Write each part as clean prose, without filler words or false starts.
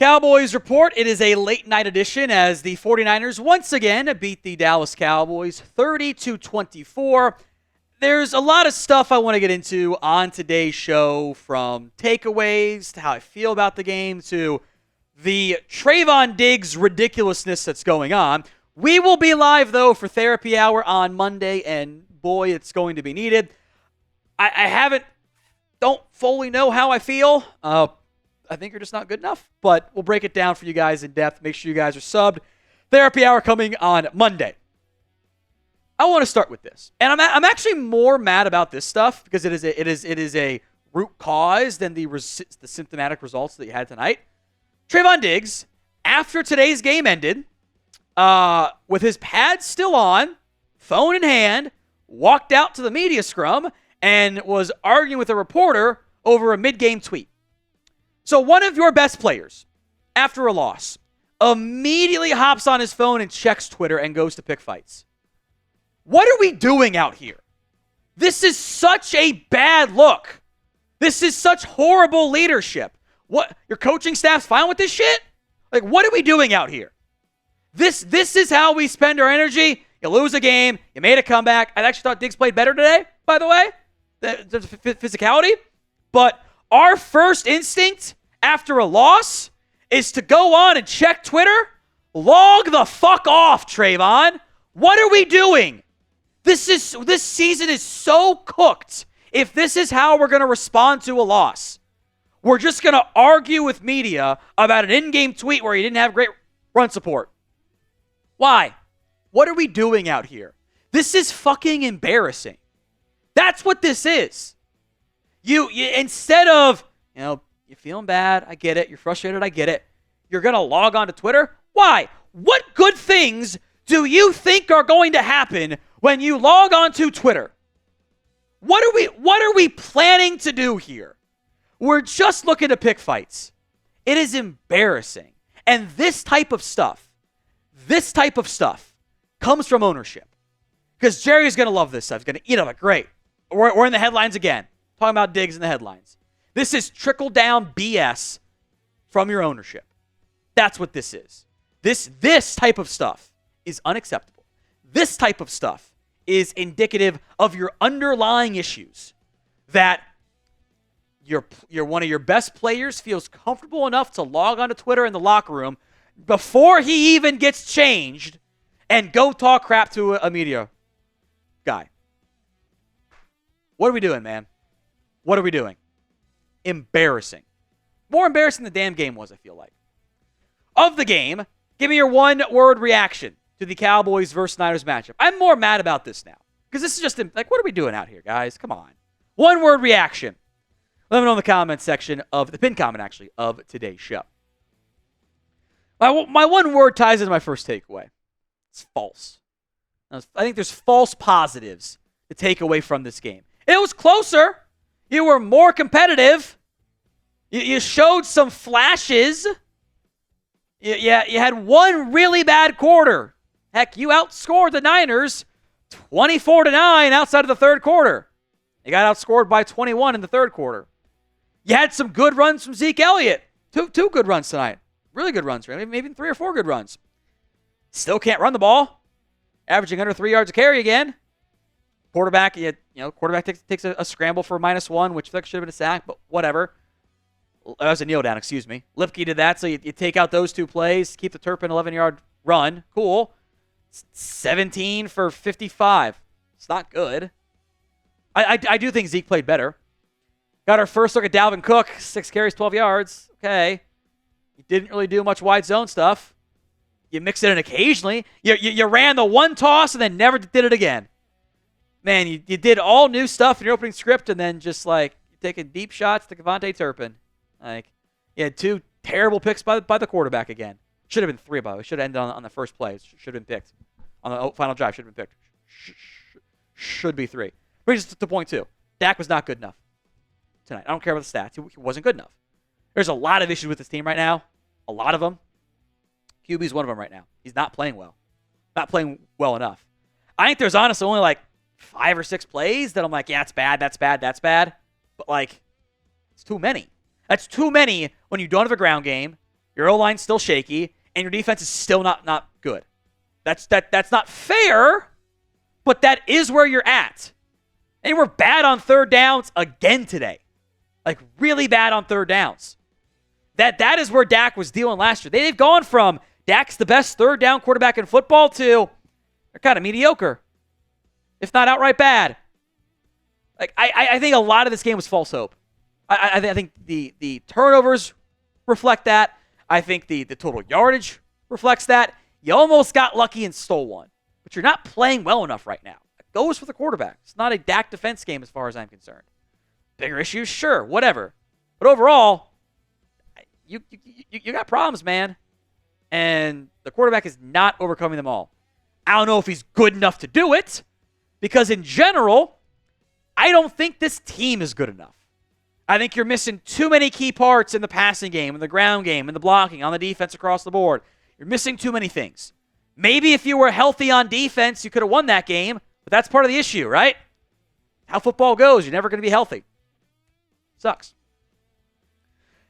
Cowboys report. It is a late night edition as the 49ers once again beat the Dallas Cowboys 30-24. There's a lot of stuff I want to get into on today's show, from takeaways to how I feel about the game to the Trevon Diggs ridiculousness that's going on. We will be live, though, for Therapy Hour on Monday, and boy, it's going to be needed. I don't fully know how I feel. I think you're just not good enough, but we'll break it down for you guys in depth. Make sure you guys are subbed. Therapy Hour coming on Monday. I want to start with this, and I'm actually more mad about this stuff because it is a root cause than the symptomatic results that you had tonight. Trevon Diggs, after today's game ended, with his pad still on, phone in hand, walked out to the media scrum and was arguing with a reporter over a mid-game tweet. So one of your best players, after a loss, immediately hops on his phone and checks Twitter and goes to pick fights. What are we doing out here? This is such a bad look. This is such horrible leadership. What? Your coaching staff's fine with this shit? Like, what are we doing out here? This is how we spend our energy. You lose a game. You made a comeback. I actually thought Diggs played better today, by the way. The physicality. But our first instinct after a loss is to go on and check Twitter. Log the fuck off, Trevon. What are we doing? This season is so cooked. If this is how we're going to respond to a loss, we're just going to argue with media about an in-game tweet where he didn't have great run support. Why? What are we doing out here? This is fucking embarrassing. That's what this is. You instead of, you're feeling bad, I get it. You're frustrated, I get it. You're going to log on to Twitter? Why? What good things do you think are going to happen when you log on to Twitter? What are we planning to do here? We're just looking to pick fights. It is embarrassing. And this type of stuff comes from ownership. Because Jerry's going to love this stuff. He's going to eat it. Great. We're in the headlines again. Talking about Diggs in the headlines. This is trickle-down BS from your ownership. That's what this is. This type of stuff is unacceptable. This type of stuff is indicative of your underlying issues. That you're one of your best players feels comfortable enough to log onto Twitter in the locker room before he even gets changed and go talk crap to a media guy. What are we doing, man? What are we doing? Embarrassing. More embarrassing than the damn game was, I feel like. Of the game, give me your one-word reaction to the Cowboys versus Niners matchup. I'm more mad about this now. Because this is just, like, what are we doing out here, guys? Come on. One-word reaction. Let me know in the comment section of, the pinned comment, actually, of today's show. My one word ties into my first takeaway. It's false. I think there's false positives to take away from this game. It was closer. You were more competitive. You showed some flashes. You had one really bad quarter. Heck, you outscored the Niners 24-9 outside of the third quarter. You got outscored by 21 in the third quarter. You had some good runs from Zeke Elliott. Two good runs tonight. Really good runs, right? Maybe 3 or 4 good runs. Still can't run the ball. Averaging under 3 yards a carry again. Quarterback takes a scramble for -1, which should have been a sack, but whatever. That was a kneel down, excuse me. Lipke did that, so you take out those 2 plays, keep the Turpin 11-yard run. Cool. 17 for 55. It's not good. I do think Zeke played better. Got our first look at Dalvin Cook, 6 carries, 12 yards. Okay. You didn't really do much wide zone stuff. You mixed it in occasionally. You ran the one toss and then never did it again. Man, you did all new stuff in your opening script and then just like taking deep shots to Devontae Turpin. Like, you had 2 terrible picks by the quarterback again. Should have been 3, by the way. Should have ended on the first play. Should have been picked. On the final drive, should have been picked. Should be 3. Brings us to point 2. Dak was not good enough tonight. I don't care about the stats. He wasn't good enough. There's a lot of issues with this team right now. A lot of them. QB's one of them right now. He's not playing well. Not playing well enough. I think there's honestly only like 5 or 6 plays that I'm like, yeah, that's bad. But like, it's too many. That's too many when you don't have a ground game. Your O-line's still shaky, and your defense is still not good. That's not fair, but that is where you're at. And we're bad on third downs again today. Like, really bad on third downs. That is where Dak was dealing last year. They've gone from Dak's the best third down quarterback in football to they're kind of mediocre, if not outright bad. Like, I think a lot of this game was false hope. I think the turnovers reflect that. I think the total yardage reflects that. You almost got lucky and stole one, but you're not playing well enough right now. It goes for the quarterback. It's not a Dak defense game as far as I'm concerned. Bigger issues, sure, whatever. But overall, you got problems, man. And the quarterback is not overcoming them all. I don't know if he's good enough to do it, because in general, I don't think this team is good enough. I think you're missing too many key parts in the passing game, in the ground game, in the blocking, on the defense across the board. You're missing too many things. Maybe if you were healthy on defense, you could have won that game, but that's part of the issue, right? How football goes, you're never going to be healthy. Sucks.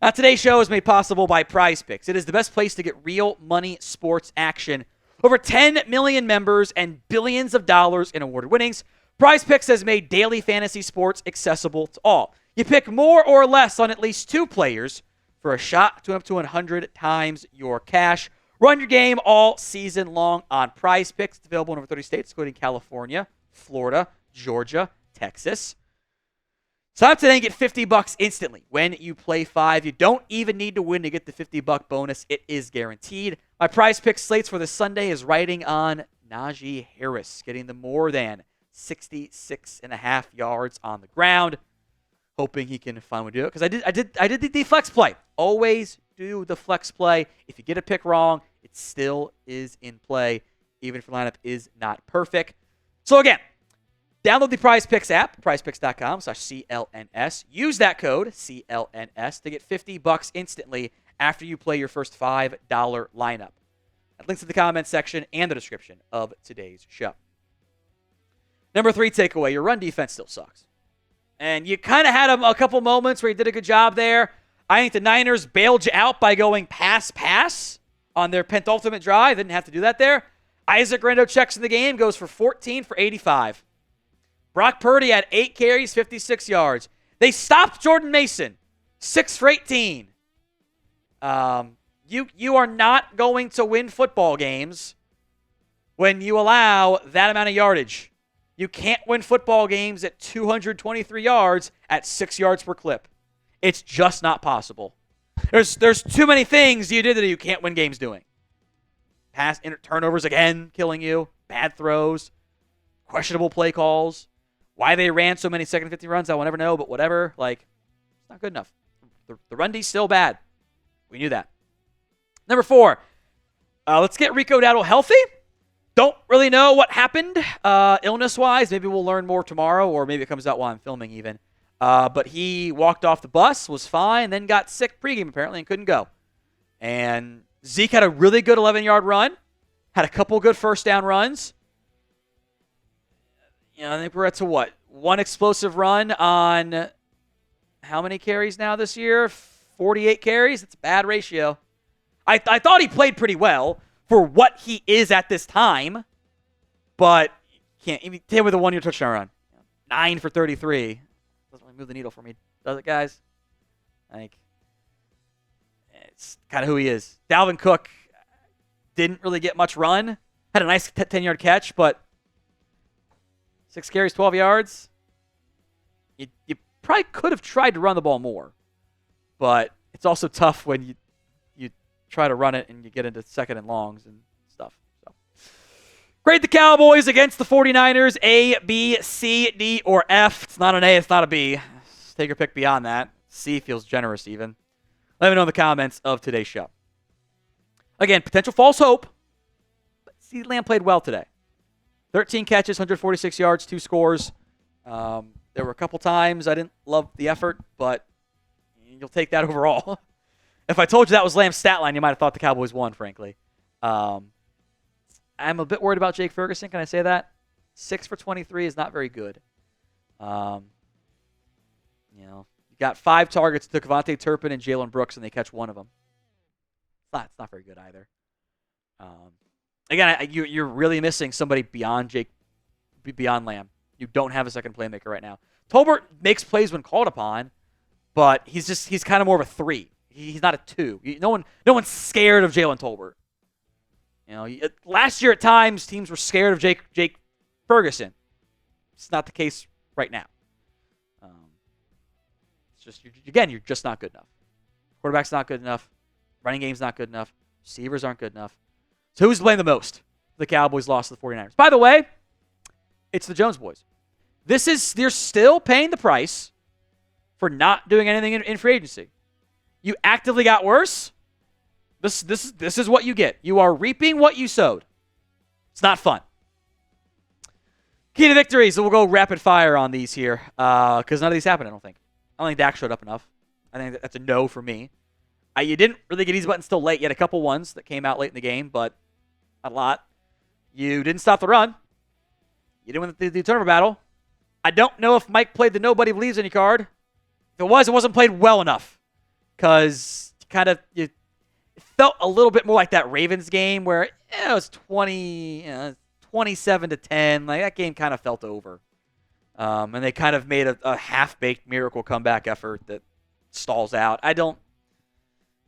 Now, today's show is made possible by PrizePicks. It is the best place to get real money sports action. Over 10 million members and billions of dollars in awarded winnings. PrizePicks has made daily fantasy sports accessible to all. You pick more or less on at least 2 players for a shot to up to 100 times your cash. Run your game all season long on PrizePicks. It's available in over 30 states, including California, Florida, Georgia, Texas. Sign up today and get $50 instantly when you play 5. You don't even need to win to get the $50 bonus. It is guaranteed. My PrizePicks slates for this Sunday is riding on Najee Harris, getting the more than 66.5 yards on the ground. Hoping he can finally do it, because I did the flex play. Always do the flex play. If you get a pick wrong, it still is in play, even if your lineup is not perfect. So again, download the PrizePicks app, prizepicks.com/CLNS. Use that code CLNS to get $50 instantly after you play your first $5 lineup. Links in the comments section and the description of today's show. Number 3 takeaway: your run defense still sucks. And you kind of had a couple moments where you did a good job there. I think the Niners bailed you out by going pass on their penultimate drive. Didn't have to do that there. Isaac Rendo checks in the game, goes for 14 for 85. Brock Purdy had 8 carries, 56 yards. They stopped Jordan Mason, 6 for 18. You are not going to win football games when you allow that amount of yardage. You can't win football games at 223 yards at 6 yards per clip. It's just not possible. There's too many things you did that you can't win games doing. Turnovers again, killing you. Bad throws. Questionable play calls. Why they ran so many second 50 runs, I will never know, but whatever. Like, it's not good enough. The run D's still bad. We knew that. Number 4, let's get Rico Dowdle healthy. Don't really know what happened illness-wise. Maybe we'll learn more tomorrow, or maybe it comes out while I'm filming even. But he walked off the bus, was fine, then got sick pregame apparently and couldn't go. And Zeke had a really good 11-yard run, had a couple good first down runs. You know, I think we're at to what? 1 explosive run on how many carries now this year? 48 carries? It's a bad ratio. I thought he played pretty well for what he is at this time, but can't even hit with a 1-year touchdown run. 9 for 33. Doesn't really move the needle for me, does it, guys? Like, it's kind of who he is. Dalvin Cook didn't really get much run. Had a nice 10-yard catch, but 6 carries, 12 yards. You probably could have tried to run the ball more, but it's also tough when you try to run it and you get into second and longs and stuff. So, grade the Cowboys against the 49ers, A, B, C, D, or F. It's not an A, it's not a B. Take your pick beyond that. C feels generous even. Let me know in the comments of today's show. Again, potential false hope, but CeeDee Lamb played well today. 13 catches, 146 yards, 2 scores. There were a couple times I didn't love the effort, but you'll take that overall. If I told you that was Lamb's stat line, you might have thought the Cowboys won, frankly. I'm a bit worried about Jake Ferguson. Can I say that? 6 for 23 is not very good. You got 5 targets to Devontae Turpin and Jalen Brooks, and they catch 1 of them. It's not very good either. Again, you're really missing somebody beyond Lamb. You don't have a second playmaker right now. Tolbert makes plays when called upon, but he's kind of more of a 3. He's not a 2. No one's scared of Jalen Tolbert. Last year at times teams were scared of Jake Ferguson. It's not the case right now. It's just you're just not good enough. Quarterback's not good enough. Running game's not good enough. Receivers aren't good enough. So who's to blame the most? The Cowboys lost to the 49ers. By the way, it's the Jones boys. They're still paying the price for not doing anything in free agency. You actively got worse. This is what you get. You are reaping what you sowed. It's not fun. Key to victories. So we'll go rapid fire on these here because none of these happened, I don't think. I don't think Dak showed up enough. I think that's a no for me. You didn't really get easy buttons till late. You had a couple ones that came out late in the game, but not a lot. You didn't stop the run. You didn't win the turnover battle. I don't know if Mike played the nobody believes in you card. If it wasn't played well enough because it felt a little bit more like that Ravens game where it was 27-10. Like that game kind of felt over. And they kind of made a half-baked miracle comeback effort that stalls out. I don't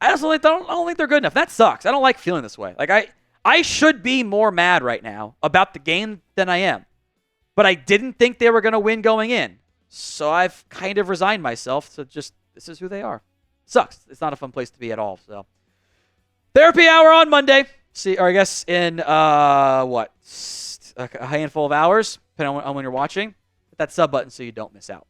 think they're good enough. That sucks. I don't like feeling this way. Like I should be more mad right now about the game than I am. But I didn't think they were going to win going in. So I've kind of resigned myself to just, this is who they are. Sucks. It's not a fun place to be at all. So therapy hour on Monday. Or I guess in, a handful of hours, depending on when you're watching. Hit that sub button so you don't miss out.